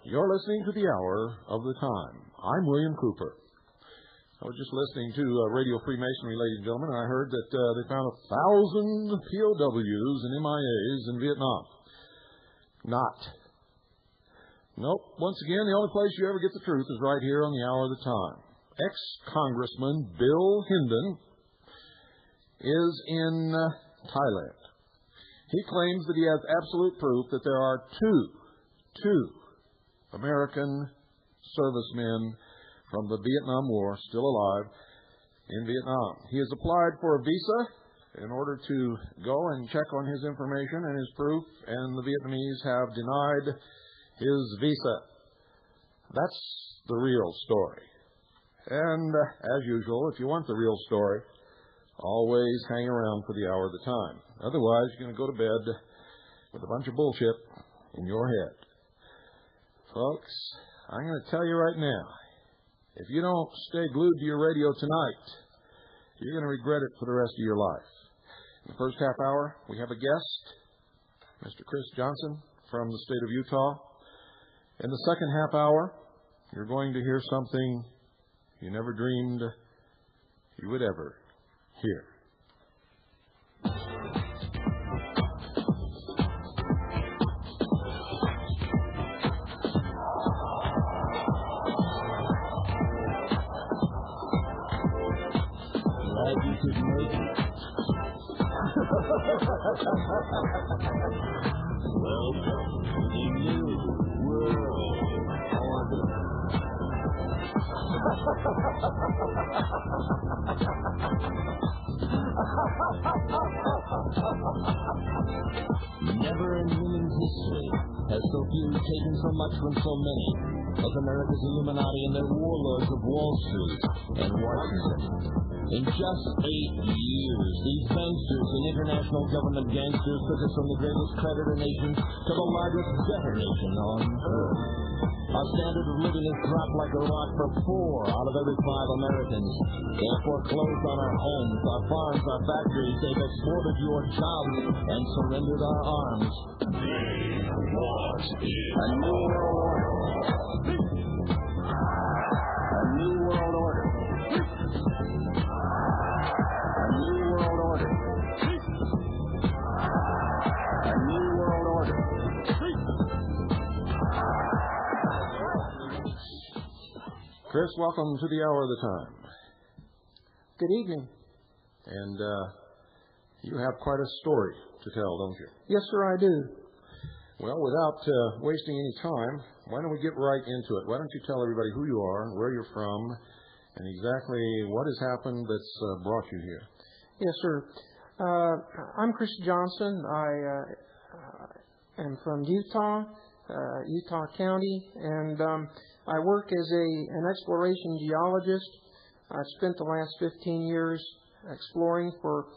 You're listening to the Hour of the Time. I'm William Cooper. I was just listening to Radio Freemasonry, ladies and gentlemen, and I heard that they found 1,000 POWs and MIAs in Vietnam. Not. Nope. Once again, the only place you ever get the truth is right here on the Hour of the Time. Ex-Congressman Bill Hindon is in Thailand. He claims that he has absolute proof that there are two American servicemen from the Vietnam War still alive in Vietnam. He has applied for a visa in order to go and check on his information and his proof, and the Vietnamese have denied his visa. That's the real story. And as usual, if you want the real story, always hang around for the Hour of the Time. Otherwise, you're going to go to bed with a bunch of bullshit in your head. Folks, I'm going to tell you right now, if you don't stay glued to your radio tonight, you're going to regret it for the rest of your life. In the first half hour, we have a guest, Mr. Chris Johnson from the state of Utah. In the second half hour, you're going to hear something you never dreamed you would ever hear. Glad you could make it. Welcome to the new world order. Never in human history has so few taken so much from so many as America's illuminati and their warlords of Wall Street and Washington. In just 8 years, these banksters and international government gangsters took us from the greatest creditor nation to the largest debtor nation on earth. Our standard of living has dropped like a rock for 4 out of every 5 Americans. They have foreclosed on our homes, our farms, our factories. They've exported your jobs and surrendered our arms. A new world order. A new world order. A new world order. A new world order. Chris, welcome to the Hour of the Time. Good evening. And you have quite a story to tell, don't you? Yes, sir, I do. Well, without wasting any time, why don't we get right into it? Why don't you tell everybody who you are, where you're from, and exactly what has happened that's brought you here? Yes, sir. I'm Chris Johnson. I am from Utah, Utah County, and I work as an exploration geologist. I've spent the last 15 years exploring for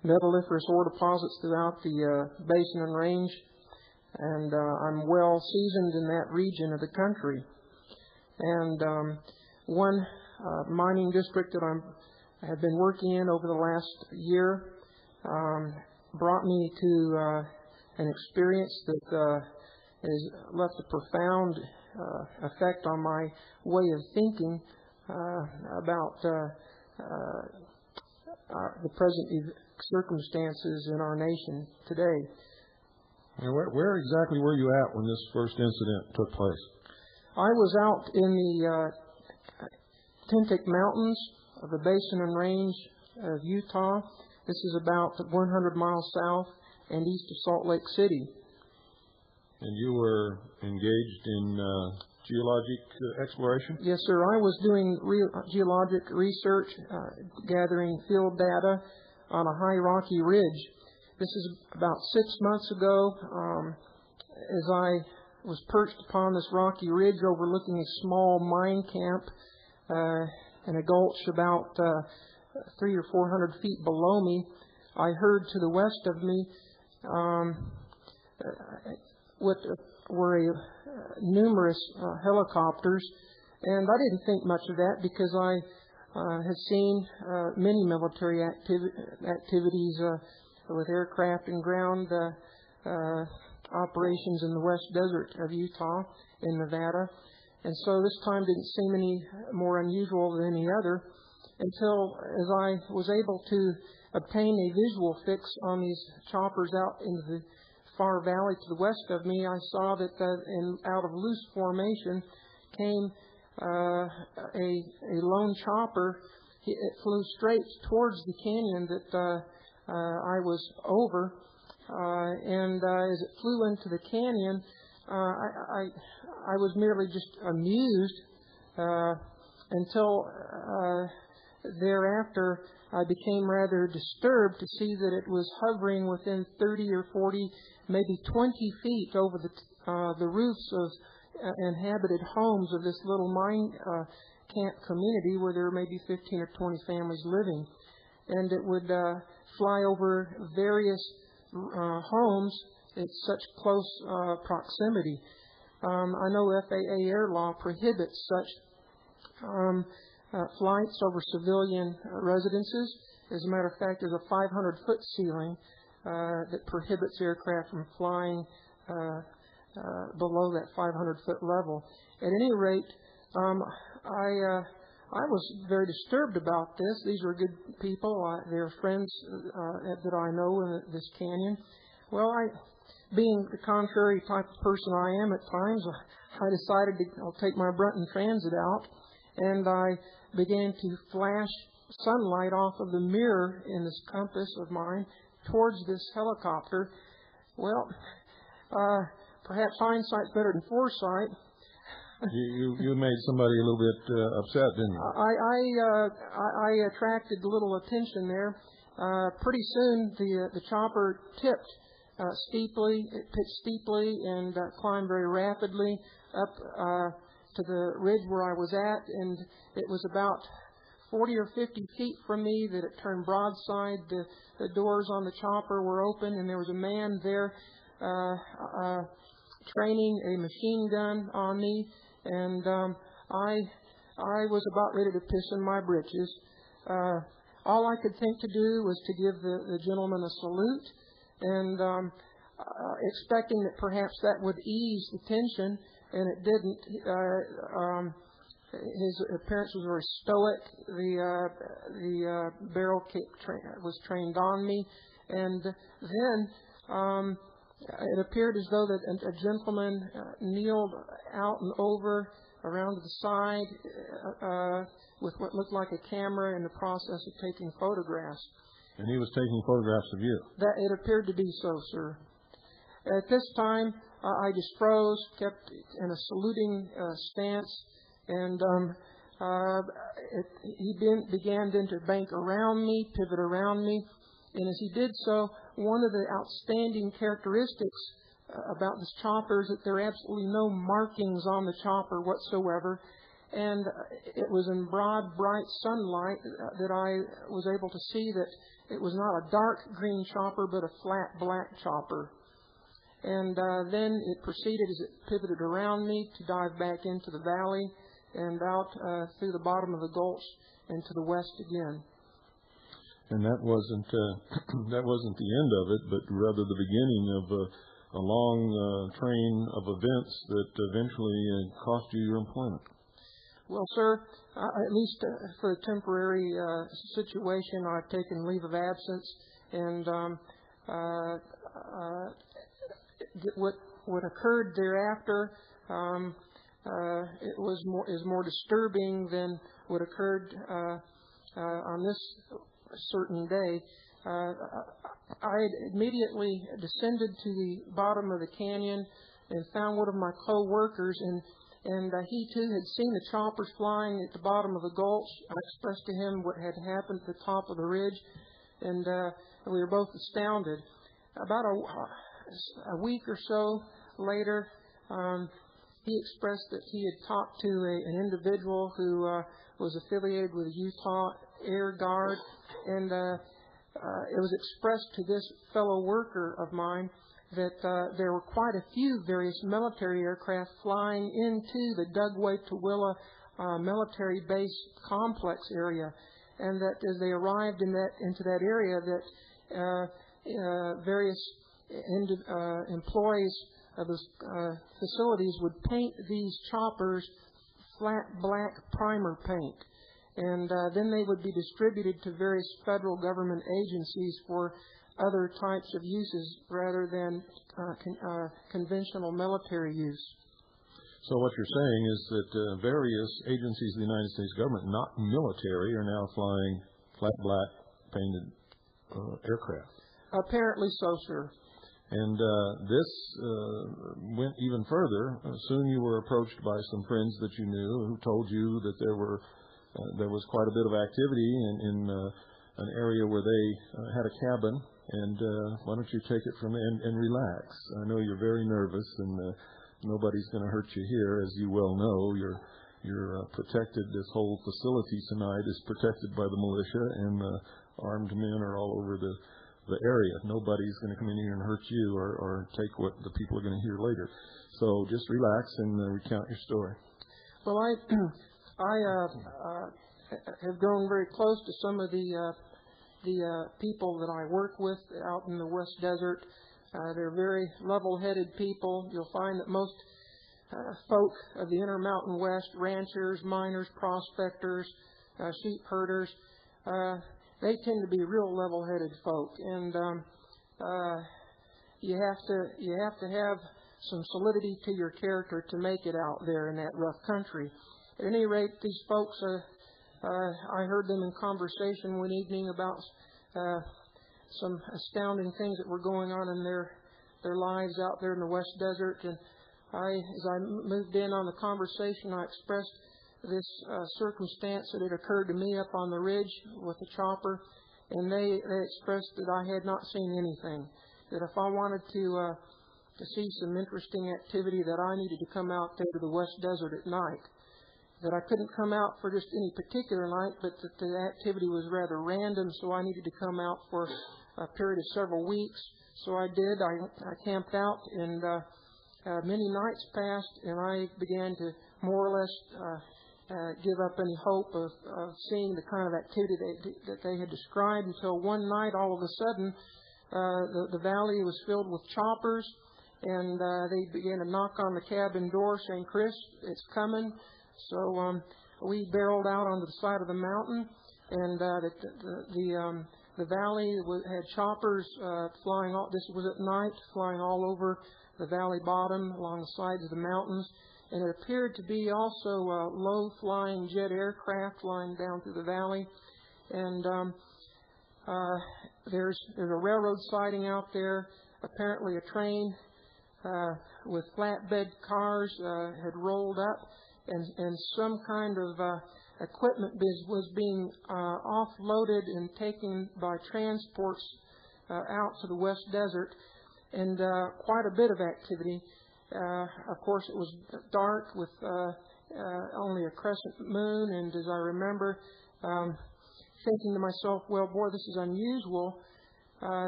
metalliferous ore deposits throughout the basin and range, and I'm well seasoned in that region of the country. And one mining district that I have been working in over the last year brought me to an experience that has left a profound effect on my way of thinking about the present circumstances in our nation today. Where exactly were you at when this first incident took place? I was out in the Tintic Mountains of the Basin and Range of Utah. This is about 100 miles south and east of Salt Lake City. And you were engaged in geologic exploration? Yes, sir. I was doing geologic research, gathering field data on a high rocky ridge. This is about 6 months ago, as I was perched upon this rocky ridge overlooking a small mine camp in a gulch about 300 or 400 feet below me. I heard to the west of me what were numerous helicopters, and I didn't think much of that because I had seen many military activities with aircraft and ground operations in the West Desert of Utah in Nevada. And so this time didn't seem any more unusual than any other until as I was able to obtain a visual fix on these choppers out into the far valley to the west of me. I saw that out of loose formation came a lone chopper. It flew straight towards the canyon that I was over, and as it flew into the canyon, I was merely just amused until thereafter I became rather disturbed to see that it was hovering within 30 or 40, maybe 20 feet over the roofs of inhabited homes of this little mine camp community where there were maybe 15 or 20 families living. And it would fly over various homes at such close proximity. I know FAA air law prohibits such flights over civilian residences. As a matter of fact, there's a 500-foot ceiling that prohibits aircraft from flying below that 500-foot level. At any rate, I was very disturbed about this. These were good people. They're friends that I know in this canyon. Well, being the contrary type of person I am at times, I decided to take my Brunton Transit out, and I began to flash sunlight off of the mirror in this compass of mine towards this helicopter. Well, perhaps hindsight's better than foresight. You made somebody a little bit upset, didn't you? I attracted a little attention there. Pretty soon the chopper tipped steeply. It pitched steeply and climbed very rapidly up to the ridge where I was at, and it was about 40 or 50 feet from me that it turned broadside. The doors on the chopper were open, and there was a man there training a machine gun on me, and I was about ready to piss in my britches. All I could think to do was to give the gentleman a salute, and expecting that perhaps that would ease the tension, and it didn't. His appearance was very stoic. The barrel kick was trained on me, and then it appeared as though that a gentleman kneeled out and over around to the side with what looked like a camera in the process of taking photographs. And he was taking photographs of you? That it appeared to be so, sir. At this time, I just froze, kept in a saluting stance, and he began then to bank around me, pivot around me. And as he did so, one of the outstanding characteristics about this chopper is that there are absolutely no markings on the chopper whatsoever. And it was in broad, bright sunlight that I was able to see that it was not a dark green chopper, but a flat black chopper. And then it proceeded, as it pivoted around me, to dive back into the valley and out through the bottom of the gulch and to the west again. And that wasn't the end of it, but rather the beginning of a long train of events that eventually cost you your employment. Well, sir, at least for the temporary situation, I've taken leave of absence, and what occurred thereafter is more disturbing than what occurred on this certain day. I had immediately descended to the bottom of the canyon and found one of my co-workers, and he too had seen the choppers flying at the bottom of the gulch. I expressed to him what had happened at the top of the ridge, and we were both astounded. About a week or so later, he expressed that he had talked to an individual who was affiliated with the Utah Air Guard, and it was expressed to this fellow worker of mine that there were quite a few various military aircraft flying into the Dugway-Tooele military base complex area, and that as they arrived into that area, that various employees of the facilities would paint these choppers flat black primer paint. And then they would be distributed to various federal government agencies for other types of uses rather than conventional military use. So what you're saying is that various agencies of the United States government, not military, are now flying flat black painted aircraft. Apparently so, sir. And this went even further. Soon you were approached by some friends that you knew who told you that there was quite a bit of activity in an area where they had a cabin. And why don't you take it from there and relax? I know you're very nervous, and nobody's going to hurt you here, as you well know. You're protected. This whole facility tonight is protected by the militia, and armed men are all over the area. Nobody's going to come in here and hurt you or take what the people are going to hear later. So just relax and recount your story. Well, I have grown very close to some of the people that I work with out in the West Desert. They're very level-headed people. You'll find that most folk of the Intermountain West, ranchers, miners, prospectors, sheep herders, they tend to be real level-headed folk, and you have to have some solidity to your character to make it out there in that rough country. At any rate, these folks, I heard them in conversation one evening about some astounding things that were going on in their lives out there in the West Desert, and as I moved in on the conversation, I expressed this circumstance that had occurred to me up on the ridge with the chopper, and they expressed that I had not seen anything, that if I wanted to see some interesting activity, that I needed to come out there to the West Desert at night, that I couldn't come out for just any particular night, but that the activity was rather random, so I needed to come out for a period of several weeks. So I did. I camped out, and many nights passed, and I began to more or less give up any hope of seeing the kind of activity that they had described, until one night, all of a sudden, the valley was filled with choppers, and they began to knock on the cabin door saying, "Chris, it's coming." So we barreled out onto the side of the mountain, and the valley had choppers flying all. This was at night, flying all over the valley bottom, along the sides of the mountains. And it appeared to be also low-flying jet aircraft flying down through the valley. And there's a railroad siding out there. Apparently a train with flatbed cars had rolled up, and some kind of equipment was being offloaded and taken by transports out to the West Desert, and quite a bit of activity. Of course, it was dark with only a crescent moon, and as I remember thinking to myself, well, boy, this is unusual.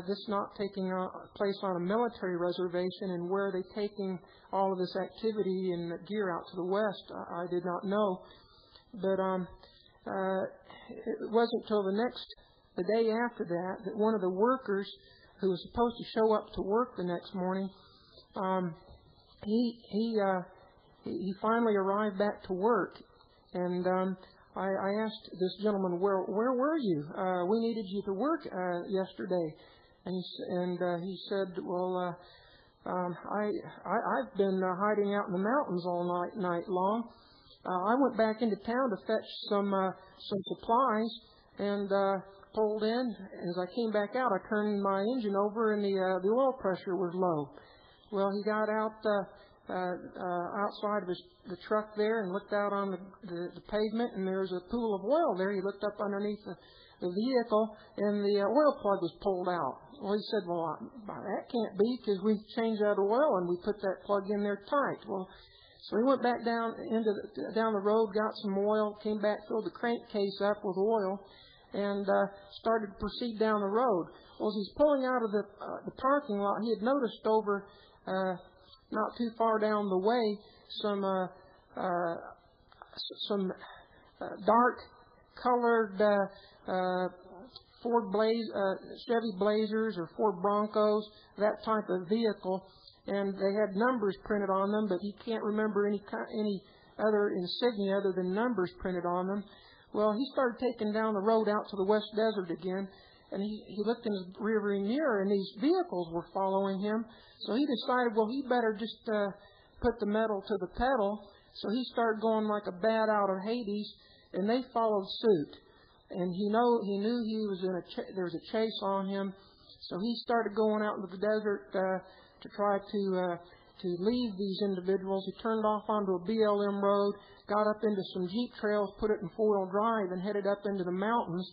This not taking place on a military reservation, and where are they taking all of this activity and gear out to the west? I did not know. But it wasn't until the day after that one of the workers who was supposed to show up to work the next morning, he finally arrived back to work, and I asked this gentleman, where were you? We needed you to work yesterday. And he said, well, I've been hiding out in the mountains all night long. I went back into town to fetch some supplies, and pulled in. As I came back out, I turned my engine over, and the oil pressure was low. Well, he got out outside of the truck there and looked out on the pavement, and there was a pool of oil there. He looked up underneath the vehicle, and the oil plug was pulled out. Well, he said, well, that can't be, because we changed that oil and we put that plug in there tight. Well, so he went back down the road, got some oil, came back, filled the crankcase up with oil, and started to proceed down the road. Well, as he's pulling out of the parking lot, he had noticed over not too far down the way some dark-colored Chevy Blazers or Ford Broncos, that type of vehicle, and they had numbers printed on them, but he can't remember any other insignia other than numbers printed on them. Well, he started taking down the road out to the West Desert again, and he looked in his rearview mirror, and these vehicles were following him. So he decided, well, he better just put the metal to the pedal. So he started going like a bat out of Hades, and they followed suit. And he knew he was there was a chase on him, so he started going out into the desert to try to leave these individuals. He turned off onto a BLM road, got up into some Jeep trails, put it in four-wheel drive, and headed up into the mountains,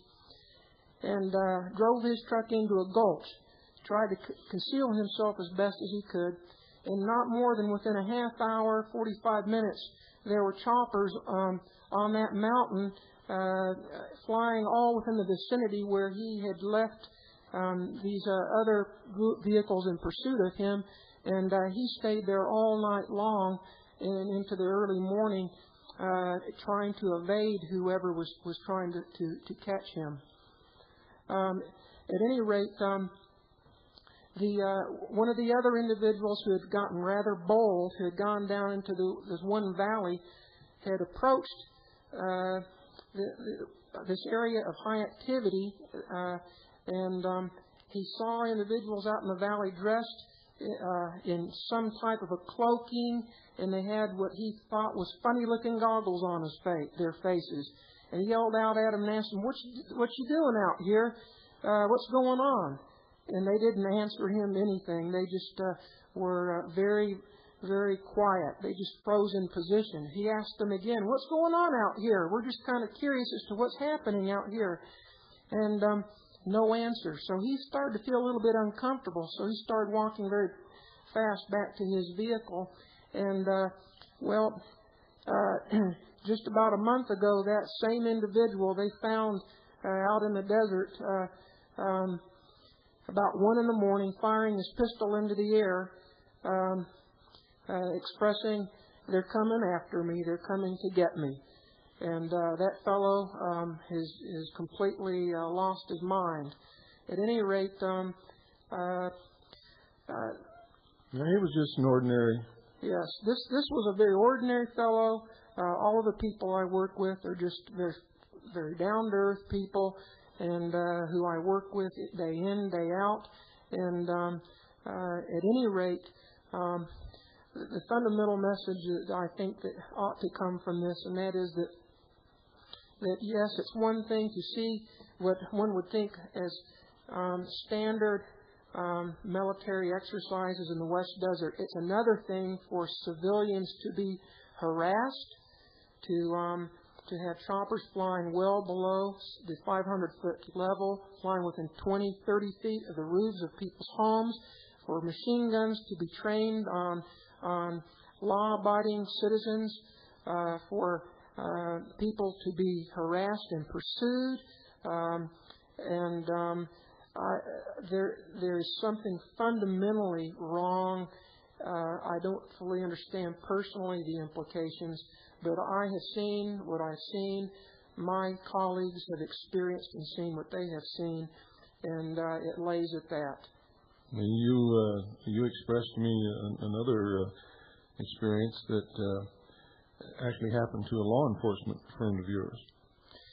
and drove his truck into a gulch. Tried to conceal himself as best as he could, and not more than within a half hour, 45 minutes, there were choppers on that mountain flying all within the vicinity where he had left these other vehicles in pursuit of him, and he stayed there all night long and into the early morning trying to evade whoever was trying to catch him. At any rate, one of the other individuals who had gotten rather bold, who had gone down into this one valley, had approached this area of high activity, and he saw individuals out in the valley dressed in some type of a cloaking, and they had what he thought was funny-looking goggles on their faces. And he yelled out at them and asked them, "What you doing out here? What's going on?" And they didn't answer him anything. They just were very, very quiet. They just froze in position. He asked them again, "What's going on out here? We're just kind of curious as to what's happening out here." And no answer. So he started to feel a little bit uncomfortable. So he started walking very fast back to his vehicle. And, just about a month ago, that same individual they found out in the desert about 1 a.m, firing his pistol into the air, expressing, "They're coming after me, they're coming to get me." And that fellow has completely lost his mind. At any rate, he was just an ordinary. Yes, this was a very ordinary fellow. All of the people I work with are just very, very down-to-earth people, and who I work with day in, day out. And at any rate, the fundamental message that I think that ought to come from this, and that is that yes, it's one thing to see what one would think as standard military exercises in the West Desert. It's another thing for civilians to be harassed, to have choppers flying well below the 500-foot level, flying within 20, 30 feet of the roofs of people's homes, for machine guns to be trained on law-abiding citizens, for people to be harassed and pursued, there is something fundamentally wrong. I don't fully understand personally the implications, but I have seen what I've seen. My colleagues have experienced and seen what they have seen, and it lays at that. You expressed to me another experience that actually happened to a law enforcement friend of yours.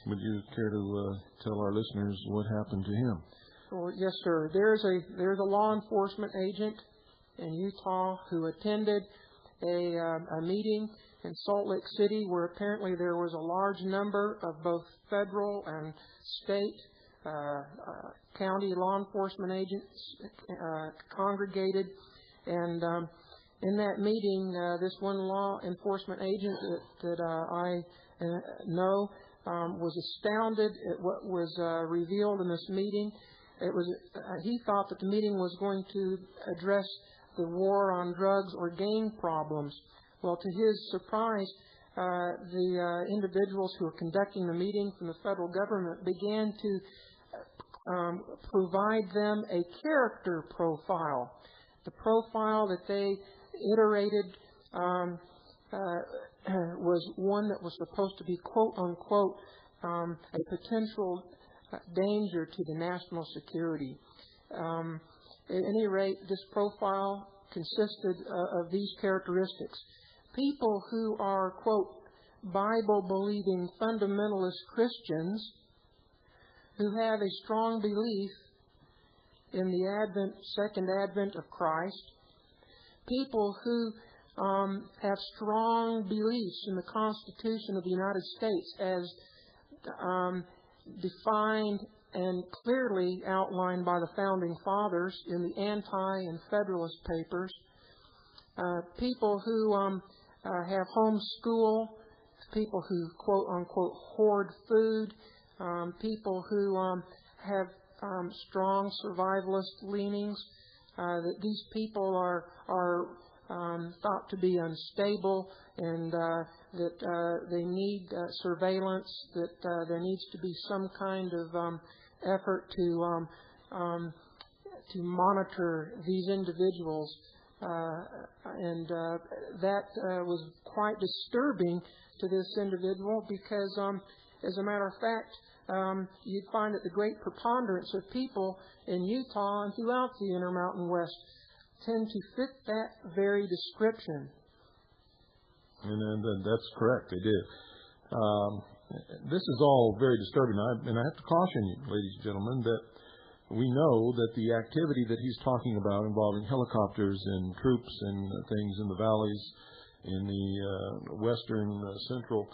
Would you care to tell our listeners what happened to him? Well, yes, sir. There's a law enforcement agent in Utah who attended a meeting in Salt Lake City where apparently there was a large number of both federal and state county law enforcement agents congregated. And in that meeting, this one law enforcement agent that I know was astounded at what was revealed in this meeting. He thought that the meeting was going to address the war on drugs or gang problems. Well, to his surprise, the individuals who were conducting the meeting from the federal government began to provide them a character profile. The profile that they iterated was one that was supposed to be, quote unquote, a potential danger to the national security. At any rate, this profile consisted of these characteristics. People who are, quote, Bible-believing fundamentalist Christians who have a strong belief in the second advent of Christ, people who have strong beliefs in the Constitution of the United States as defined and clearly outlined by the Founding Fathers in the Anti- and Federalist Papers, people who have homeschool, people who, quote-unquote, hoard food, people who have strong survivalist leanings, that these people are thought to be unstable and that they need surveillance, that there needs to be some kind of effort to monitor these individuals. And that was quite disturbing to this individual because, as a matter of fact, you'd find that the great preponderance of people in Utah and throughout the Intermountain West tend to fit that very description. And that's correct, they did. This is all very disturbing, and I have to caution you, ladies and gentlemen, that we know that the activity that he's talking about involving helicopters and troops and things in the valleys in the western central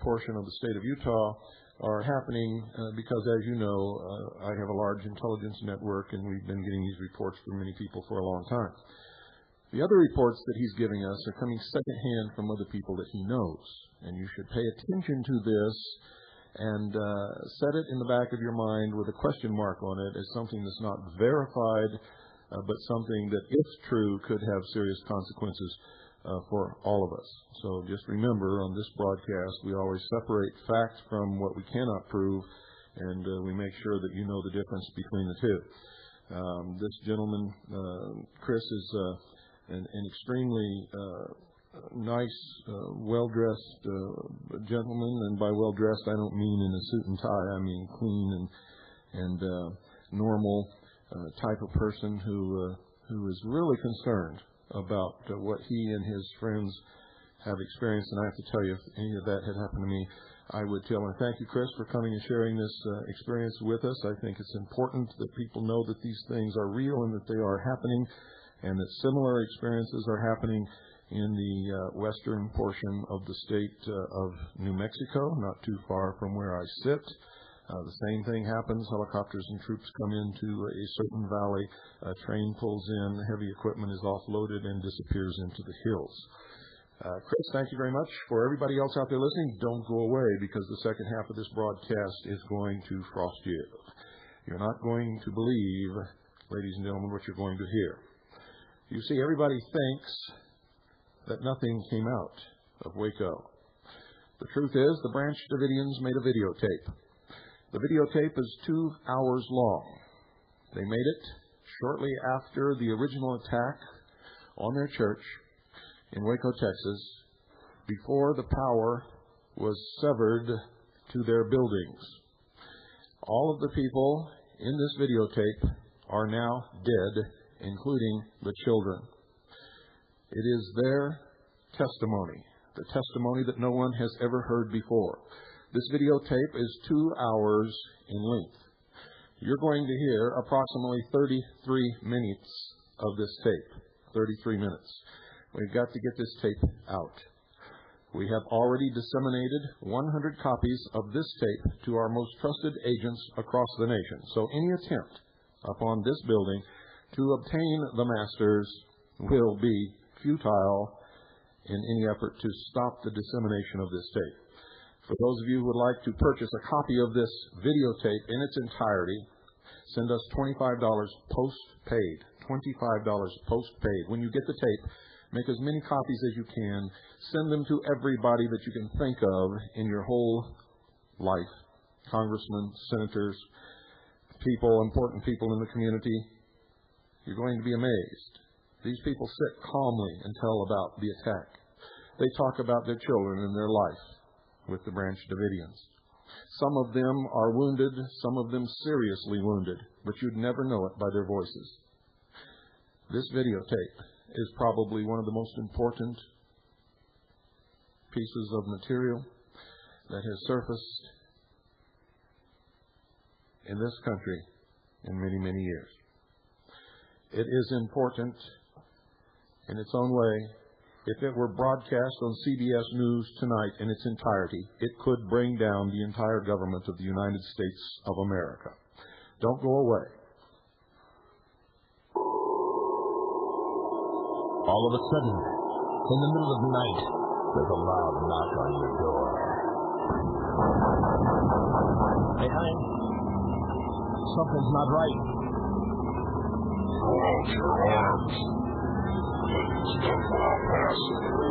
portion of the state of Utah are happening because, as you know, I have a large intelligence network, and we've been getting these reports from many people for a long time. The other reports that he's giving us are coming secondhand from other people that he knows, and you should pay attention to this and set it in the back of your mind with a question mark on it as something that's not verified, but something that, if true, could have serious consequences for all of us. So just remember, on this broadcast, we always separate fact from what we cannot prove, and we make sure that you know the difference between the two. This gentleman, Chris, is an extremely nice, well-dressed gentleman, and by well-dressed I don't mean in a suit and tie. I mean clean and normal type of person who is really concerned about what he and his friends have experienced. And I have to tell you, if any of that had happened to me, I would tell him, thank you, Chris, for coming and sharing this experience with us. I think it's important that people know that these things are real and that they are happening, and that similar experiences are happening in the western portion of the state of New Mexico, not too far from where I sit. The same thing happens. Helicopters and troops come into a certain valley, a train pulls in, heavy equipment is offloaded and disappears into the hills. Chris, thank you very much. For everybody else out there listening, don't go away, because the second half of this broadcast is going to frost you. You're not going to believe, ladies and gentlemen, what you're going to hear. You see, everybody thinks that nothing came out of Waco. The truth is, the Branch Davidians made a videotape. The videotape is 2 hours long. They made it shortly after the original attack on their church in Waco, Texas, before the power was severed to their buildings. All of the people in this videotape are now dead, including the children. It is their testimony, the testimony that no one has ever heard before. This videotape is 2 hours in length. You're going to hear approximately 33 minutes of this tape. 33 minutes. We've got to get this tape out. We have already disseminated 100 copies of this tape to our most trusted agents across the nation. So any attempt upon this building to obtain the masters will be futile in any effort to stop the dissemination of this tape. For those of you who would like to purchase a copy of this videotape in its entirety, send us $25 post-paid. $25 post-paid. When you get the tape, make as many copies as you can. Send them to everybody that you can think of in your whole life. Congressmen, senators, people, important people in the community. You're going to be amazed. These people sit calmly and tell about the attack. They talk about their children and their life with the Branch Davidians. Some of them are wounded, some of them seriously wounded, but you'd never know it by their voices. This videotape is probably one of the most important pieces of material that has surfaced in this country in many, many years. It is important in its own way. If it were broadcast on CBS News tonight in its entirety, it could bring down the entire government of the United States of America. Don't go away. All of a sudden, in the middle of the night, there's a loud knock on your door. Hey, honey, something's not right. Pull out your arms. Stop our massacre.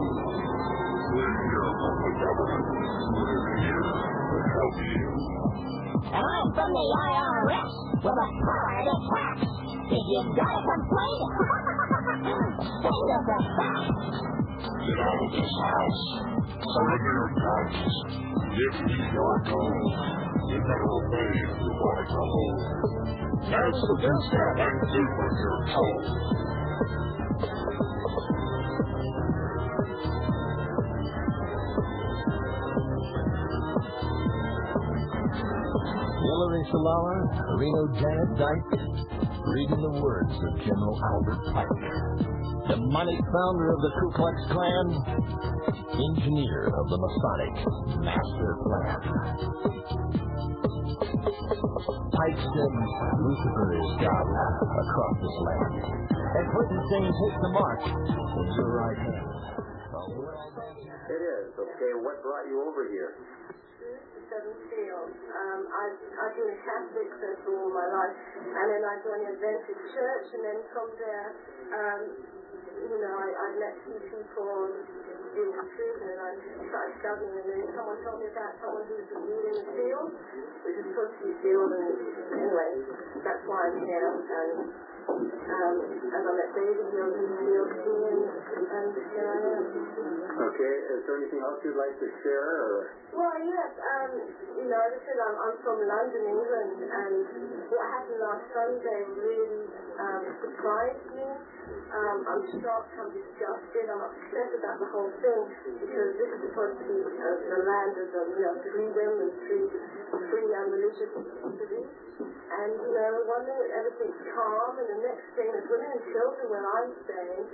We're here from the government. We're here to help you. And I'm from the IRS with a power to tax. If you got a complaint, send us a fax. Get out of this house. Surrender your guns. Give me your gold. You better obey if you want to go home. That's the best that I can do when you're told. Hillary Salala, Reno Janet Dyke, reading the words of General Albert Pike, demonic founder of the Ku Klux Klan, engineer of the Masonic Master Plan. Pike said Lucifer is God across this land, and Clinton saying take the mark in your right hand. It is. Okay, what brought you over here? Field. I've been a Catholic since all my life, and then I joined the Adventist Church, and then from there, I met some people in the prison, and I started studying, and then someone told me about someone who was in the field, which is supposed to be field, and anyway, that's why I'm here, and as I met David, he was in the field too, and here I am. Okay, is there anything else you'd like to share, or? Well, yes, as I said, I'm from London, England, and what happened last Sunday really surprised me. I'm shocked, I'm disgusted, I'm upset about the whole thing, because this is supposed to be the land of freedom and free religious beliefs. And, one minute everything's calm, and the next thing there's women and children where I'm staying,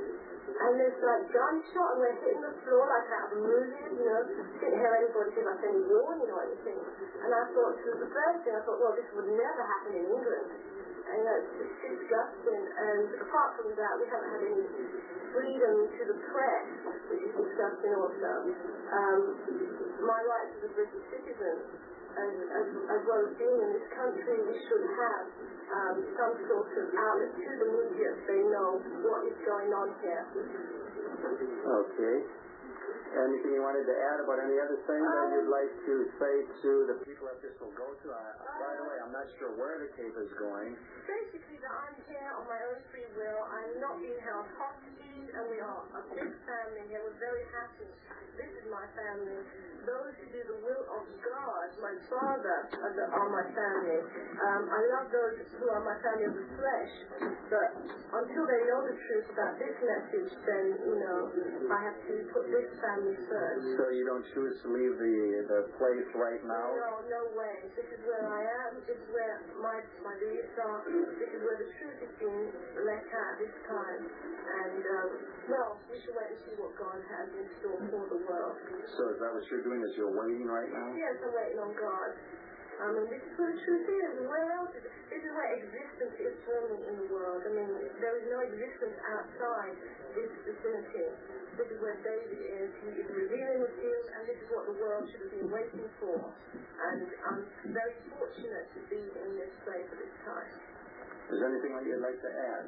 and there's like gunshot, and we're hitting the floor like out of a movie, didn't hear anybody give us any warning or anything. And I thought, this was the first thing, I thought, well, this would never happen in England. And it's disgusting. And apart from that, we haven't had any freedom to the press, which is disgusting also. My rights as a British citizen, as well as being in this country, we should have some sort of outlet to the media so they know what is going on here. Okay. Anything you wanted to add about any other thing that you'd like to say to the people that this will go to? By the way, I'm not sure where the tape is going. Basically, that I'm here on my own free will. I'm not being held hostage, and we are a big family here. We're very happy. This is my family. Those who do the will of God, my Father, are my family. I love those who are my family of the flesh, but until they know the truth about this message, then, I have to put this family first. So you don't choose to leave the place right now? No way. This is where I am. This is where my beliefs are. This is where the truth is being let out this time. And, we should wait and see what God has in store for the world. So is that what you're doing, is you're waiting right now? Yes, I'm waiting on God. This is where the truth is. Where else is it? This is where existence is for me in the world. There is no existence outside this vicinity. This is where David is. He is revealing the truth, and this is what the world should have been waiting for. And I'm very fortunate to be in this place at this time. Is there anything that you'd like to add?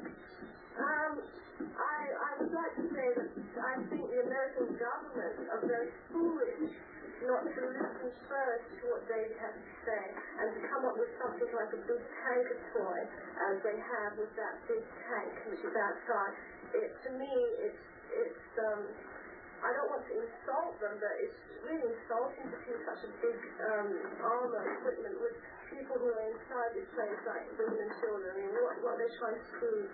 I would like to say that I think the American government are very foolish not to listen first to what David has to say and to come up with something like a big tanker toy, as they have with that big tank which is outside. To me, it's I don't want to insult them, but it's really insulting to see such a big armor equipment with people who are inside this place, like women and children. I mean, what they're trying to prove,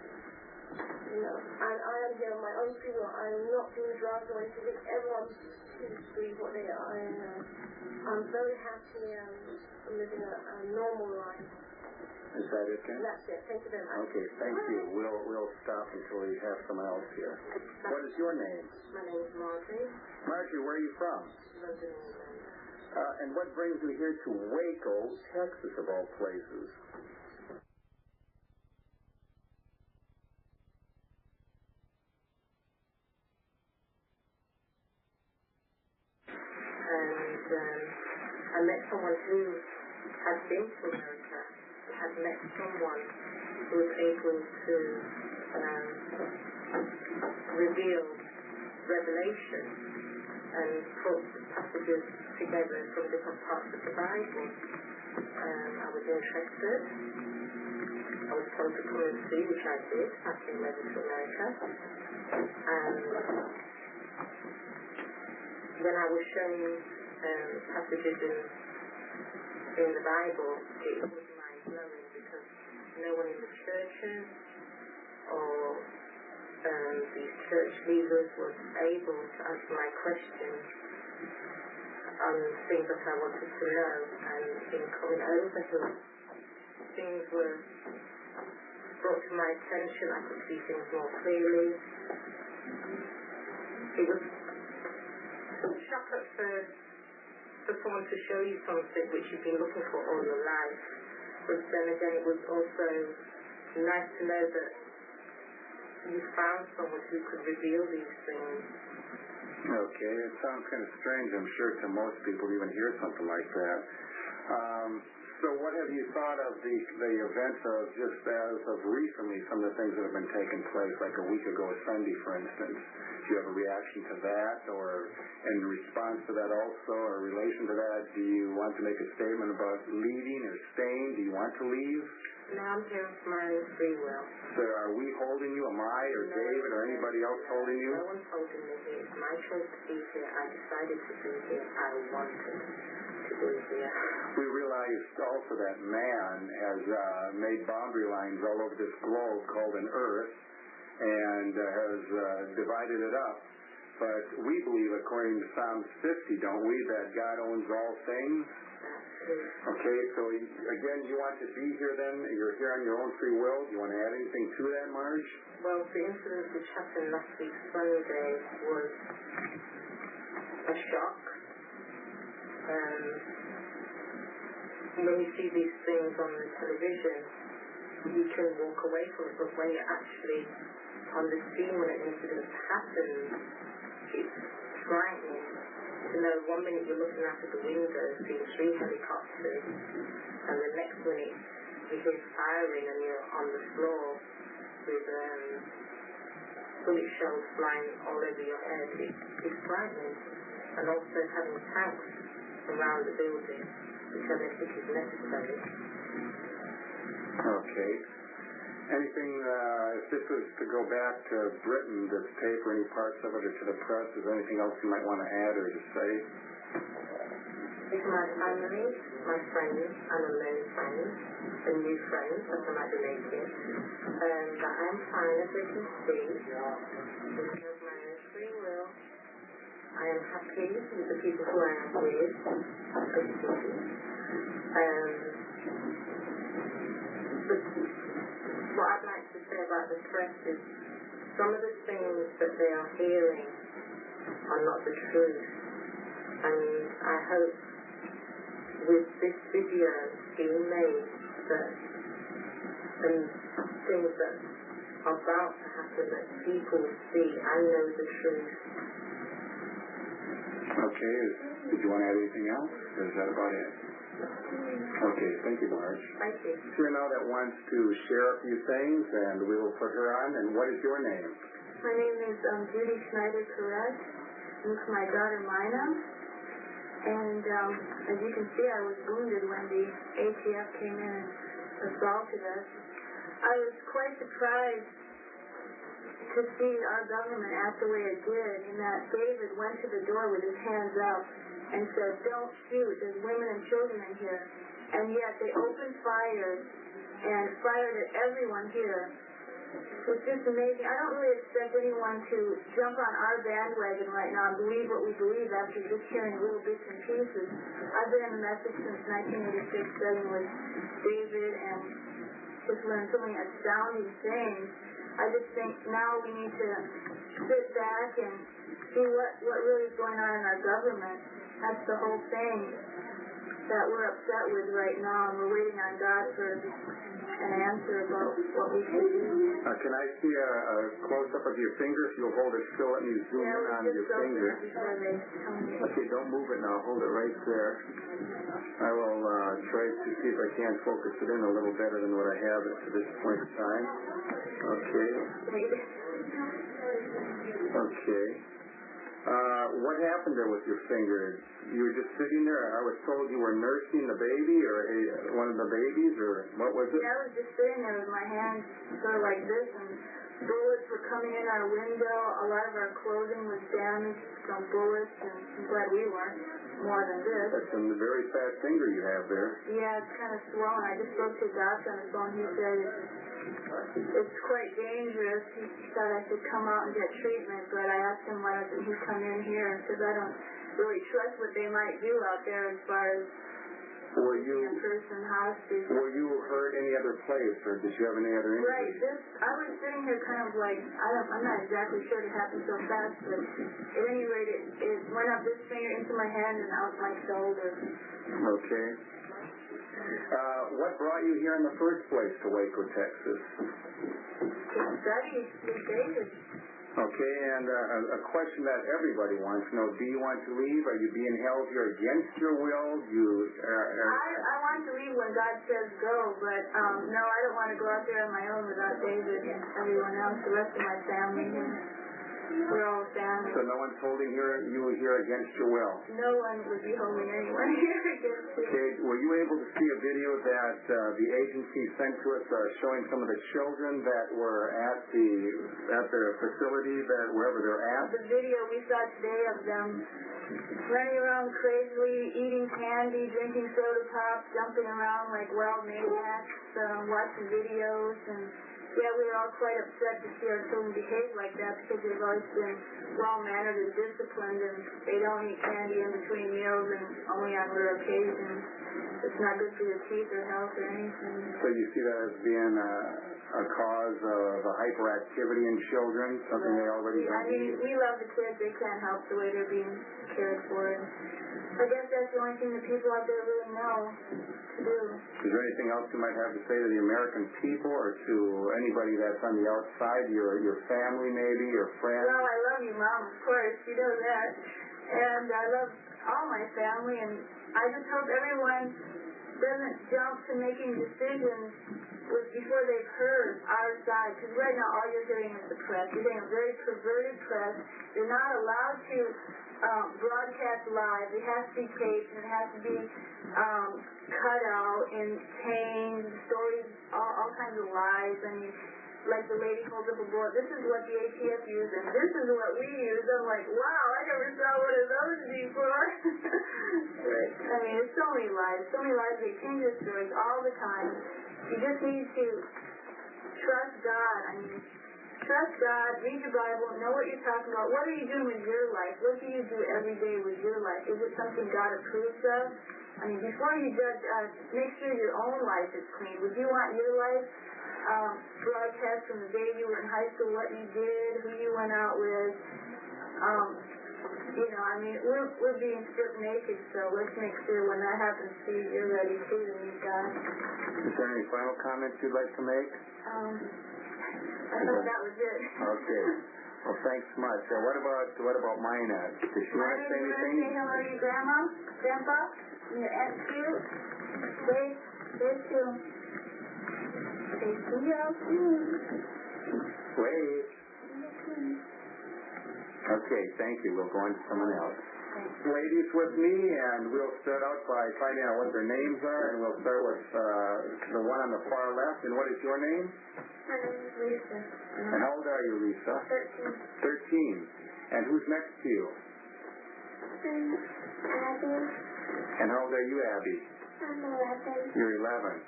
you know. And I am here on my own free will. I am not being drugged or anything. Everyone's free what they are. I'm very happy living a normal life. Is that it, Ken? That's it. Thank you very much. Okay, thank you. We'll stop until we have someone else here. What is your name? My name is Marjorie. Marjorie, where are you from? London, England. And what brings you here to Waco, Texas, of all places? And I met someone who had been to America, had met someone who was able to reveal revelation and put passages together from different parts of the Bible. I was interested. I was told to come and see, which I did. I came over to America. And when I was shown passages in the Bible, it was mind-blowing because no one in the churches or these church leaders was able to answer my questions on things that I wanted to know. And in coming over here, things were brought to my attention. I could see things more clearly. It was a shock at first for someone to show you something which you've been looking for all your life. But then again, it was also nice to know that you found someone who could reveal these things. Okay, it sounds kind of strange, I'm sure, to most people to even hear something like that. So what have you thought of the events of just as of recently, some of the things that have been taking place, like a week ago Sunday, for instance? Do you have a reaction to that, or in response to that also, or in relation to that, do you want to make a statement about leaving or staying? Do you want to leave? No, I'm here of my own free will. So are we holding you? Am I or David or anybody else holding you? No one's holding me here. It's my choice to be here. I decided to be here. I wanted to be here. We realized also that man has made boundary lines all over this globe called an earth and has divided it up. But we believe, according to Psalms 50, don't we, that God owns all things? Okay, so again, you want to be here then? You're here on your own free will. Do you want to add anything to that, Marge? Well, the incident which happened last week Sunday was a shock. When you see these things on the television, you can walk away from it, but when you're actually on the scene when an incident happens, it's frightening. You know, 1 minute you're looking out of the window, seeing 3 helicopters, and the next minute you hear firing and you're on the floor with bullet shells flying all over your head. It's frightening. And also having tanks around the building, which I don't think is necessary. Okay. Anything, if this was to go back to Britain, this tape or any parts of it, or to the press, is there anything else you might want to add or to say? It's my family, my friends, and unknown friends, and new friends that I might be making. That I'm fine, as they can see. Because of my own free will, I am happy with the people who I am with, as you can see. But what I'd like to say about the press is some of the things that they are hearing are not the truth. And I hope with this video being made that and things that are about to happen, that people see and know the truth. Okay, did you want to add anything else? Or is that about it? Okay, thank you, Marge. Thank you. Here now that wants to share a few things, and we will put her on. And what is your name? My name is Judy Schneider-Perez. This is my daughter, Mina. And as you can see, I was wounded when the ATF came in and assaulted us. I was quite surprised to see our government act the way it did, in that David went to the door with his hands up and said, "Don't shoot, there's women and children in here." And yet they opened fire and fired at everyone here. It's just amazing. I don't really expect anyone to jump on our bandwagon right now and believe what we believe after just hearing little bits and pieces. I've been in the message since 1986 studying with David and just learned so many astounding things. I just think now we need to sit back and see what really is going on in our government. That's the whole thing that we're upset with right now, and we're waiting on God for an answer about what we should do. Can I see a close-up of your finger? If you'll hold it still, let me zoom in on your finger. Okay, don't move it now. Hold it right there. I will try to see if I can focus it in a little better than what I have at this point in time. Okay. Okay. What happened there with your finger? You were just sitting there. I was told you were nursing the baby or one of the babies, or what was it? Yeah, I was just sitting there with my hands sort of like this, and bullets were coming in our window. A lot of our clothing was damaged from bullets, and I'm glad we weren't more than this. That's a very fat finger you have there. Yeah, it's kind of swollen. I just spoke to a doctor on the phone. He said it's quite dangerous. He thought I should come out and get treatment, but I asked him why doesn't he come in here, because I don't really trust what they might do out there as far as were you a person hostage. Were you hurt any other place, or did you have any other injuries? Right. I was sitting here kind of like, I'm not exactly sure it happened so fast, but at any rate, it went up this finger into my hand and out my shoulder. Okay. What brought you here in the first place to Waco, Texas? To study with David. Okay, and a question that everybody wants to know, do you want to leave? Are you being held here against your will? I want to leave when God says go, but no, I don't want to go out there on my own without David and everyone else, the rest of my family. We're all family. So no one's holding you here against your will? No one would be holding anyone here against me. Okay, were you able to see a video that the agency sent to us showing some of the children that were at their facility, wherever they're at? The video we saw today of them running around crazily, eating candy, drinking soda pops, jumping around like wild maniacs, watching videos, and yeah, we were all quite upset to see our children behave like that, because they've always been well-mannered and disciplined, and they don't eat candy in between meals and only on rare occasions. It's not good for your teeth or health or anything. So you see that as being a cause of hyperactivity in children, something they already I mean, we love the kids. They can't help the way they're being cared for. And I guess that's the only thing that people out there really know to do. Is there anything else you might have to say to the American people or to anybody that's on the outside, your family maybe, your friends? Well, I love you, Mom, of course. You know that. And I love all my family, and I just hope everyone doesn't jump to making decisions before they've heard our side, because right now all you're hearing is the press. You're getting a very perverted press. They're not allowed to broadcast live. It has to be taped, and it has to be cut out and changed, stories, all kinds of lies. I mean, like the lady holds up a board, this is what the ATF used, and this is what we use. I'm like, wow, I never saw one of those before. I mean, there's so many lies. They change the stories all the time. You just need to trust God. I mean, trust God, read your Bible, know what you're talking about. What are you doing with your life? What do you do every day with your life? Is it something God approves of? I mean, before you judge us, make sure your own life is clean. Would you want your life broadcast from the day you were in high school, what you did, who you went out with? You know, I mean, we're being stripped naked, so let's make sure when that happens to you, you're ready too to meet God. Is there any final comments you'd like to make? I thought that was it. Okay. Well, thanks much. What about Mina? Does she want to say anything? Say hello to your grandma, grandpa, and your aunt too. Wait too. Say see you. Wait. Okay, thank you. We'll go on to someone else. ladies with me, and we'll start out by finding out what their names are, and we'll start with the one on the far left. And what is your name? My name is Lisa. And how old are you, Lisa? 13. 13. And who's next to you? Abby. And how old are you, Abby? I'm 11. You're 11.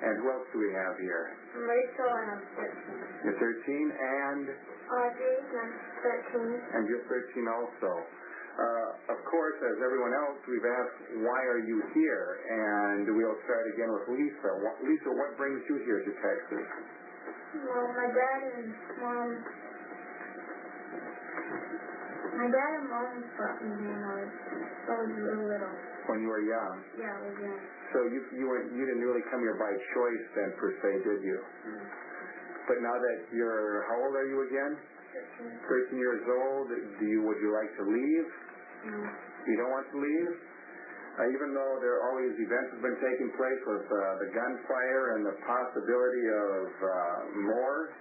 And who else do we have here? I'm Rachel, and I'm 13. You're 13, and? Audrey, and I'm 13. And you're 13 also. Of course, as everyone else, we've asked, why are you here? And we'll start again with Lisa. Lisa, what brings you here to Texas? Well, my dad and mom brought me here when I was little. When you were young? Yeah, I was young. So you didn't really come here by choice then, per se, did you? But now that you're, how old are you again? 13 years old. Would you like to leave? No. You don't want to leave? Even though there are always events have been taking place with the gunfire and the possibility of more,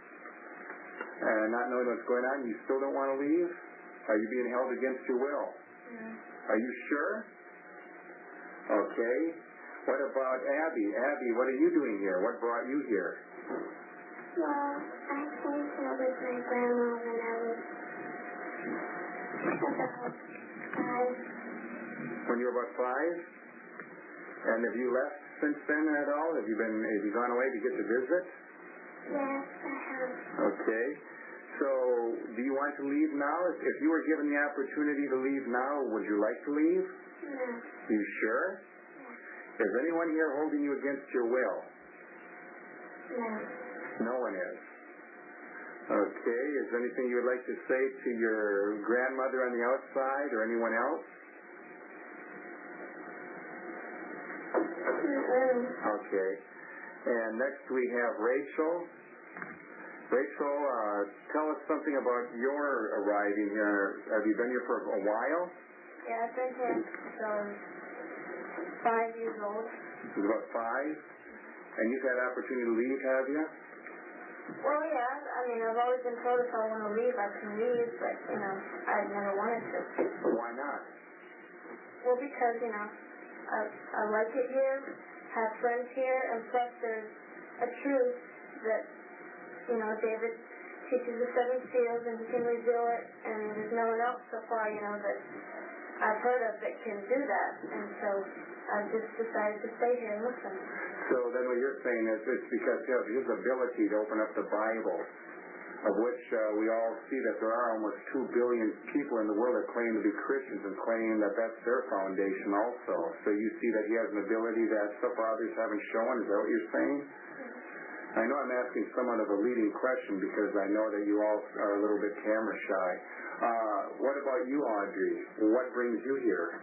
and not knowing what's going on, you still don't want to leave? Are you being held against your will? No. Are you sure? Okay. What about Abby? Abby, what are you doing here? What brought you here? Well, I came here with my grandma when I was about 5. When you were about 5? And have you left since then at all? Have you gone away to get to visit? Yes, I have. Okay. So, do you want to leave now? If you were given the opportunity to leave now, would you like to leave? No. You sure? Is anyone here holding you against your will? No. No one is. Okay. Is there anything you would like to say to your grandmother on the outside or anyone else? Okay. And next we have Rachel. Rachel, tell us something about your arriving here. Have you been here for a while? Yeah, I've been here since I was 5 years old. This is about 5? And you've had opportunity to leave, have you? Well, yeah. I mean, I've always been told if I want to leave, I can leave, but, I've never wanted to. Why not? Well, because, I like it here, have friends here, and plus there's a truth that, David teaches the 7 seals and he can reveal it, and there's no one else so far, that I've heard of that can do that. And so I've just decided to stay here and listen. So then what you're saying is it's because of his ability to open up the Bible, of which we all see that there are almost 2 billion people in the world that claim to be Christians and claim that that's their foundation also. So you see that he has an ability that so far others haven't shown. Is that what you're saying? I know I'm asking somewhat of a leading question because I know that you all are a little bit camera shy. What about you, Audrey? What brings you here?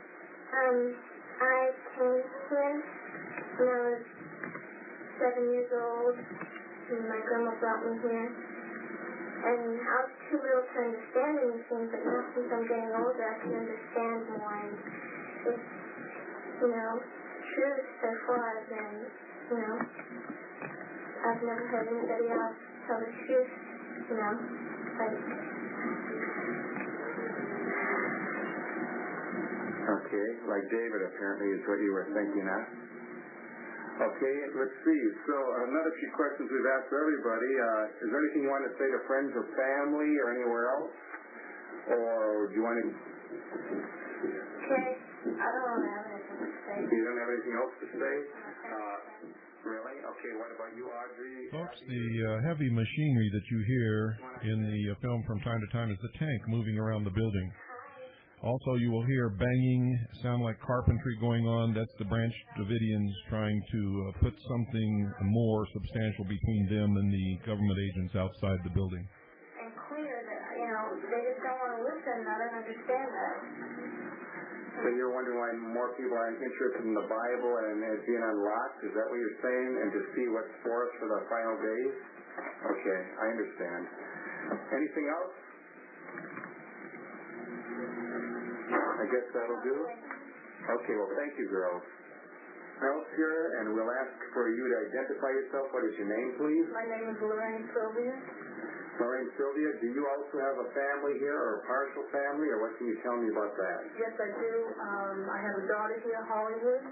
I came here when I was 7 years old, and my grandma brought me here. And I was too little to understand anything, but now since I'm getting older, I can understand more. And it's, truth so far, then, I've never heard anybody else tell the truth, Okay, like David apparently is what you were thinking of. Okay, let's see. So another few questions we've asked everybody. Is there anything you want to say to friends or family or anywhere else? Or do you want to... Okay, I don't have anything to say. You don't have anything else to say? Really? Okay, what about you, Audrey? Folks, the heavy machinery that you hear in the film from time to time is the tank moving around the building. Also, you will hear banging, sound like carpentry going on. That's the branch Davidians trying to put something more substantial between them and the government agents outside the building. And clear that, they just don't want to listen. I don't understand that. So you're wondering why more people aren't interested in the Bible and it being unlocked? Is that what you're saying? And to see what's for us for the final days? Okay, I understand. Anything else? I guess that'll do. Okay, well, thank you, girls. Else here, and we'll ask for you to identify yourself. What is your name, please? My name is Lorraine Sylvia. Lorraine, Sylvia, do you also have a family here, or a partial family, or what can you tell me about that? Yes, I do. I have a daughter here, Hollywood.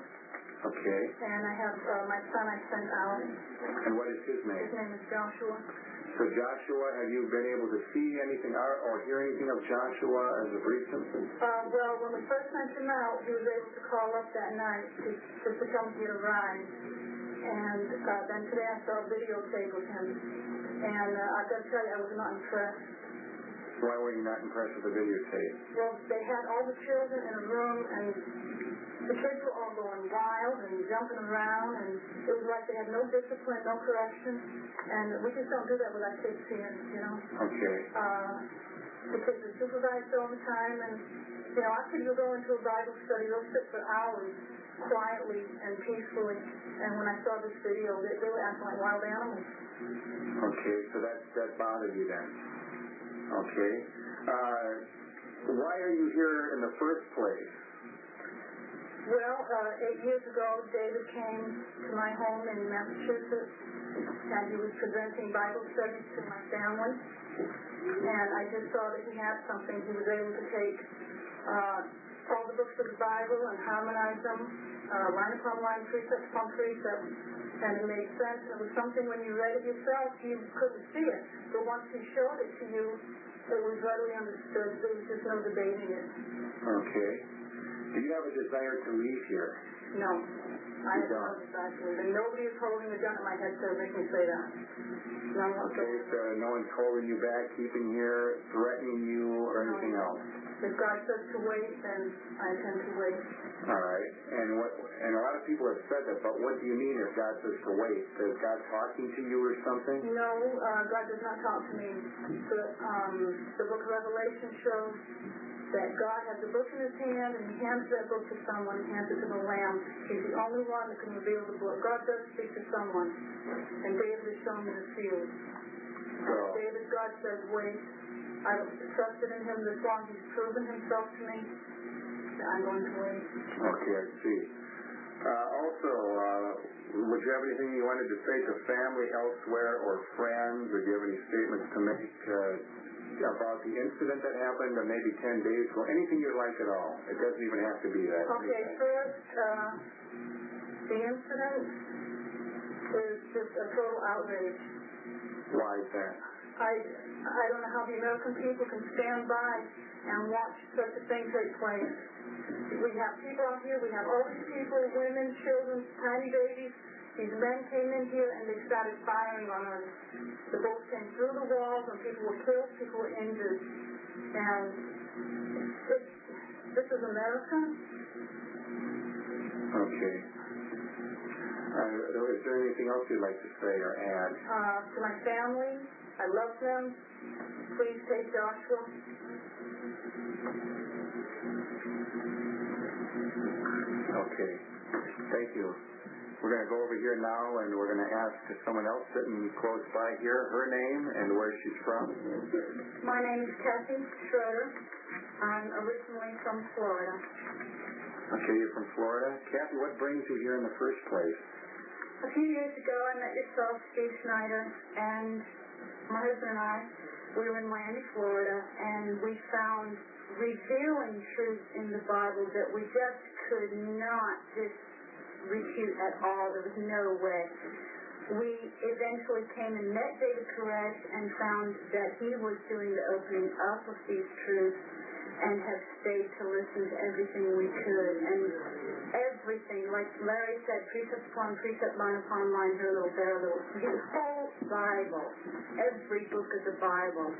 Okay. And I have my son I sent out. And what is his name? His name is Joshua. So Joshua, have you been able to see anything or hear anything of Joshua as of recent? Well, when we first sent him out, he was able to call up that night just to come get a ride. And then today I saw a videotape of him. And I've got to tell you, I was not impressed. Why were you not impressed with the videotape? Well, they had all the children in a room, and the kids were all going wild and jumping around, and it was like they had no discipline, no correction, and we just don't do that with our kids here, you know. Okay. The kids are supervised all the time, and, you know, our kids will go into a Bible study, they'll sit for hours quietly and peacefully, and when I saw this video, they were acting like wild animals. Okay, so that bothered you then. Okay. Why are you here in the first place? Well, 8 years ago, David came to my home in Massachusetts, and he was presenting Bible studies to my family. And I just saw that he had something. He was able to take all the books of the Bible and harmonize them, line upon line, precept upon precept, and it made sense. And it was something when you read it yourself, you couldn't see it. But once he showed it to you, it was readily understood. There was just no debating it. Okay. Do you have a desire to leave here? No. I have no desire to leave. And nobody is holding a gun at my head to make me say that. None whatsoever. Okay, so no one's holding you back, keeping here, threatening you, or anything else? If God says to wait, then I intend to wait. All right. And a lot of people have said that, but what do you mean if God says to wait? Is God talking to you or something? No, God does not talk to me. The book of Revelation shows that God has a book in his hand, and he hands that book to someone, he hands it to the Lamb. He's the only one that can reveal the book. God does speak to someone, and David has shown me the field. David, God says, wait. I've trusted in him this long. He's proven himself to me. I'm going to wait. Okay, I see. Also, would you have anything you wanted to say to family elsewhere or friends, or do you have any statements to make about the incident that happened maybe 10 days ago? Anything you'd like at all. It doesn't even have to be that. Okay, first, the incident is just a total outrage. Why is that? I don't know how the American people can stand by and watch such a thing take place. We have people out here, we have all these people, women, children, tiny babies. These men came in here and they started firing on us. The bullets came through the walls and people were killed, people were injured. And this is America. Okay. Is there anything else you'd like to say or add? To my family, I love them. Please take Joshua. Okay. Thank you. We're going to go over here now, and we're going to ask someone else sitting close by here her name and where she's from. My name is Kathy Schroeder. I'm originally from Florida. Okay, you're from Florida. Kathy, what brings you here in the first place? A few years ago, I met yourself, Steve Schneider, and my husband and I, we were in Miami, Florida, and we found revealing truths in the Bible that we just could not refute at all. There was no way. We eventually came and met David Koresh and found that he was doing the opening up of these truths and have stayed to listen to everything we could. And everything, like Larry said, precept upon precept, line upon line, here a little, there a little. The whole Bible, every book of the Bible,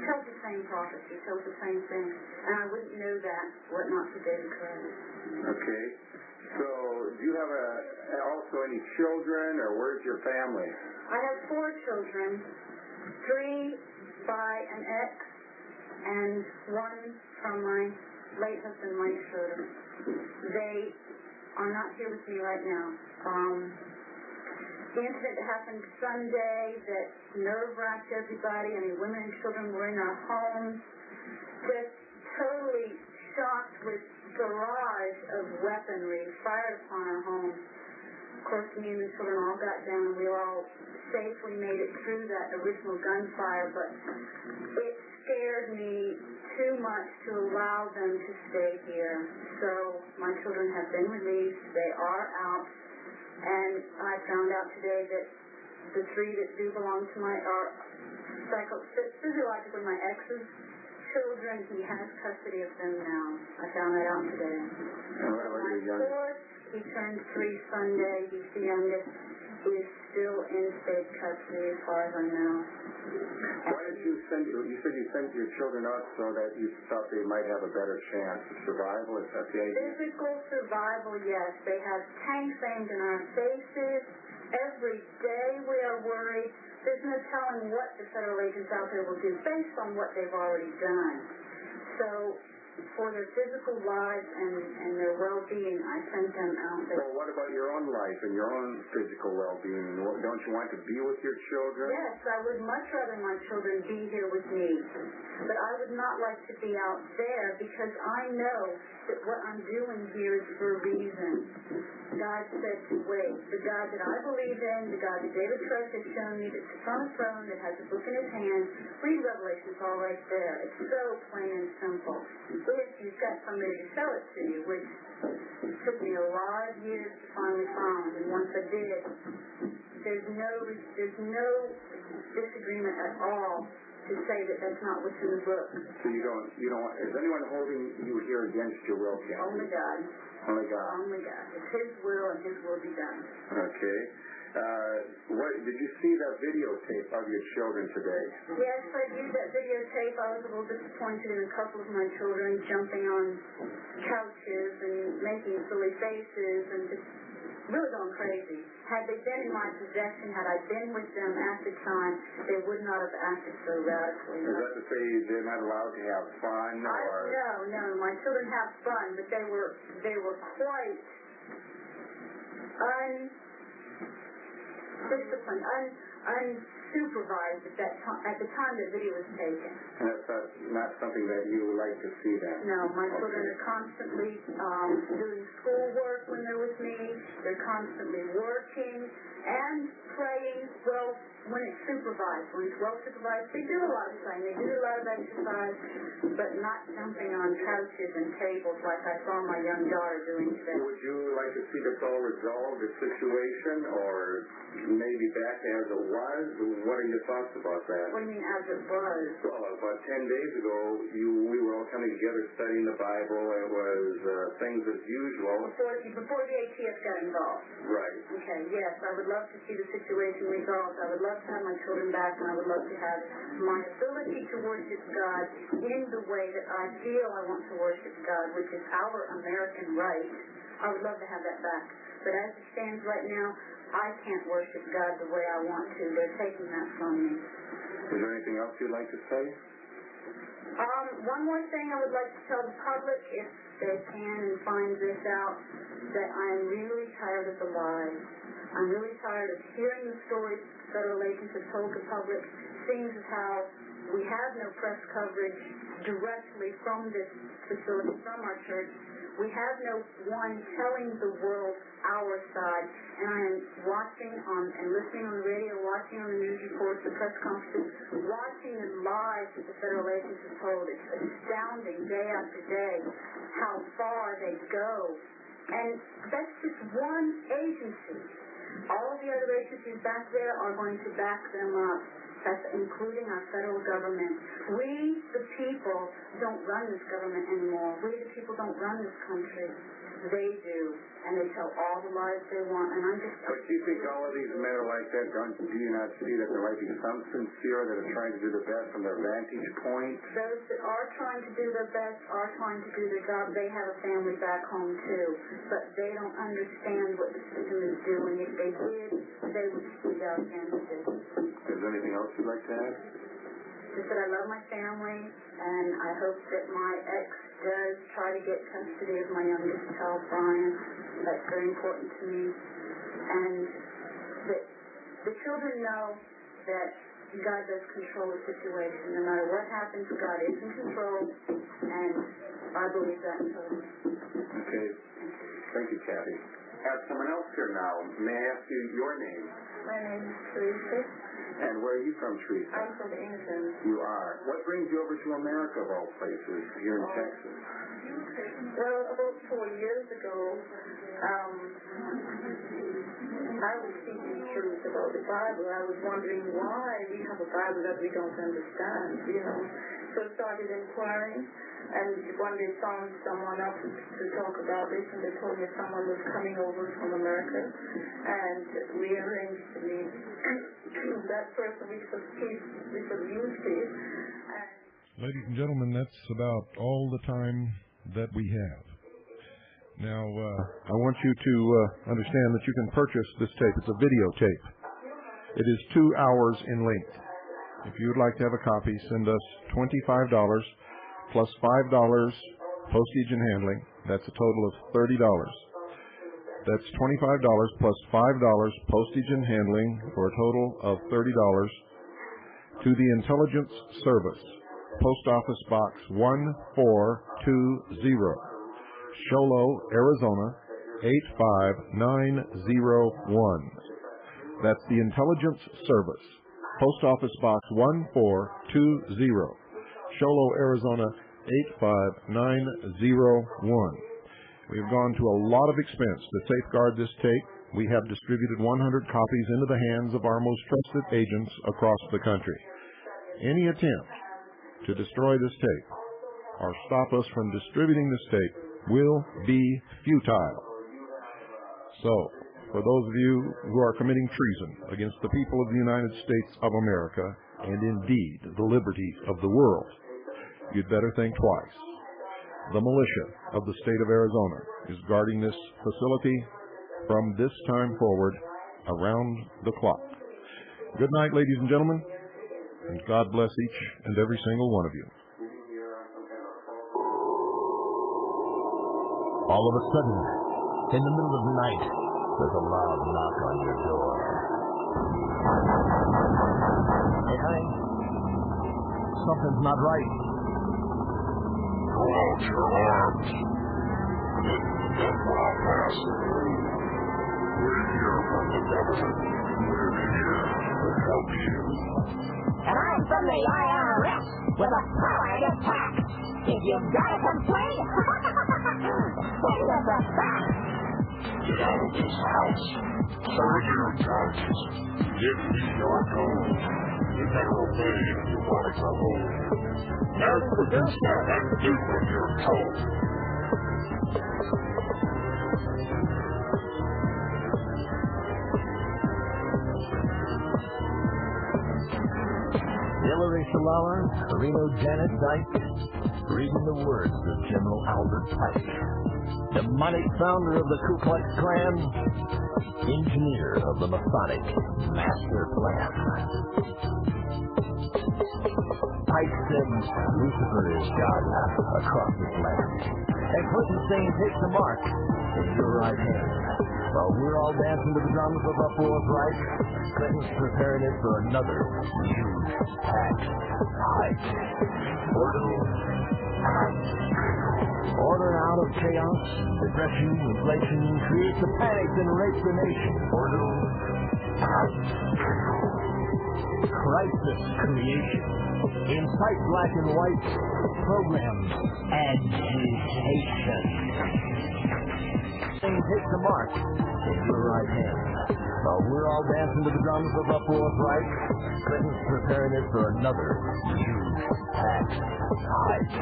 tells the same prophecy, tells the same thing. And I wouldn't know that were it not for David Koresh. Okay. So, do you have also any children, or where's your family? I have 4 children, 3 by an ex, and 1 from my late husband, Mike Schroeder. They are not here with me right now. The incident that happened Sunday that nerve-wracked everybody, I mean, women and children were in our homes, just totally shocked with barrage of weaponry fired upon our home. course, me and the children all got down, and we all safely made it through that original gunfire, but it scared me too much to allow them to stay here. So my children have been released. They are out. And I found out today that the 3 that do belong to my physiologically my ex's children, he has custody of them now. I found that out today. And what about your youngest? Fourth, he turned 3 Sunday. He's the youngest. He is still in state custody as far as I know. Why did you said you sent your children out so that you thought they might have a better chance of survival? Is that the idea? Physical survival, yes. They have tanks aimed in our faces. Every day we are worried. There's no telling what the federal agents out there will do based on what they've already done. So for their physical lives and their well-being, I sent them out there. Well, what about your own life and your own physical well-being? Don't you want to be with your children? Yes, I would much rather my children be here with me. But I would not like to be out there because I know that what I'm doing here is for a reason. God said to wait. The God that I believe in, the God that David Trust has shown me that sits on a throne, that has a book in his hand, read Revelation, it's all right there. It's so plain and simple. If you've got somebody to show it to you, which took me a lot of years to finally find, and once I did, there's no disagreement at all to say that that's not what's in the book. So you don't, is anyone holding you here against your will, Kathy? Only God. Only God. Only God. It's His will and His will be done. Okay. Did you see that videotape of your children today? Yes, I viewed that videotape. I was a little disappointed in a couple of my children jumping on couches and making silly faces and just really going crazy. Had they been in my possession, had I been with them at the time, they would not have acted so radically. Is that to say they're not allowed to have fun? No. My children have fun, but they were quite undisciplined, unsupervised at the time the video was taken. And that's not something that you would like to see then? No, my children are constantly doing schoolwork when they're with me. They're constantly working and playing. Well, when it's supervised, when it's well supervised, they do a lot of playing. They do a lot of exercise, but not jumping on couches and tables like I saw my young daughter doing today. Would you like to see this all resolved, the situation, or maybe back as it was? What are your thoughts about that? What do you mean as it was? Well, about 10 days ago, we were all coming together studying the Bible. It was things as usual. Before the ATF got involved. Right. Okay, yes, I would love to see the situation resolved. I would love to have my children back, and I would love to have my ability to worship God in the way that I feel I want to worship God, which is our American right. I would love to have that back. But as it stands right now, I can't worship God the way I want to. They're taking that from me. Is there anything else you'd like to say? One more thing I would like to tell the public, if they can and find this out, that I am really tired of the lies. I'm really tired of hearing the stories federal agents have told the public, seeing as how we have no press coverage directly from this facility, from our church. We have no one telling the world our side. And I am watching and listening on the radio, watching on the news reports, the press conferences, watching the lies that the federal agents have told. It's astounding day after day how far they go. And that's just one agency. All of the other agencies back there are going to back them up. That's including our federal government. We, the people, don't run this government anymore. We, the people, don't run this country. They do. And they tell all the lies they want. And I'm just... But do you think all of these men are like that? Do you not see that there might be some sincere that are trying to do their best from their vantage point? Those that are trying to do their best are trying to do their job. They have a family back home, too. But they don't understand what the system is doing. If they did, they would speak out against it. Is there anything else you'd like to add? Just that I love my family, and I hope that my ex does try to get custody of my youngest child, Brian. That's very important to me. And that the children know that God does control the situation. No matter what happens, God is in control, and I believe that totally. Okay. Thank you, Kathy. have someone else here now. May I ask you your name? My name is Teresa. And where are you from, Teresa? I'm from England. You are. What brings you over to America, of all places, here in Texas? Well, about 4 years ago, I was seeking truth about the Bible. I was wondering why we have a Bible that we don't understand, you know. So I started inquiring, and one day found someone else to talk about this, and they told me someone was coming over from America, and we arranged to meet that person. We could use it. Ladies and gentlemen, that's about all the time that we have. Now, I want you to understand that you can purchase this tape. It's a videotape. It is 2 hours in length. If you would like to have a copy, send us $25 plus $5 postage and handling. That's a total of $30. That's $25 plus $5 postage and handling for a total of $30 to the Intelligence Service, Post Office Box 1420, Sholo, Arizona 85901. That's the Intelligence Service, Post Office Box 1420, Sholo, Arizona 85901. We have gone to a lot of expense to safeguard this tape. We have distributed 100 copies into the hands of our most trusted agents across the country. Any attempt to destroy this tape or stop us from distributing this tape will be futile. So, for those of you who are committing treason against the people of the United States of America, and indeed the liberty of the world, you'd better think twice. The militia of the state of Arizona is guarding this facility from this time forward around the clock. Good night, ladies and gentlemen, and God bless each and every single one of you. All of a sudden, in the middle of the night, there's a loud knock on your door. Hey, honey, something's not right. Pull out your arms. Then we'll massacre. We're here from the government. We're here to help you. And I'm from the IRS with a power to attack. If you've got a complaint, send us a fax. Get out of this house. Surrender your charges. Give me your gold. You better obey if you want to hold. Now produce that and do what you're told. Hillary Shalala, Reno Janet Dyke, reading the words of General Albert Pike, demonic founder of the Ku Klux Klan, engineer of the Masonic Master Plan. Pike said Lucifer is God across this land, and Clinton saying take the mark in your right hand. While we're all dancing to the drums of uproar's right, Clinton's preparing it for another huge tax hike. Order out of chaos, depression, inflation, creates a panic and rapes the nation. Crisis creation. Incite black and white. Program agitation. Saying take the mark in your right hand. While we're all dancing to the drums of uproar's right, Clinton's preparing it for another huge tax hike.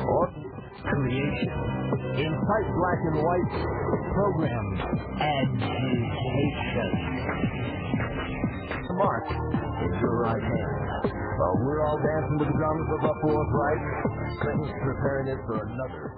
Or creation. Incite black and white. Program agitation. The mark in your right hand. While we're all dancing to the drums of uproar's right, Clinton's preparing it for another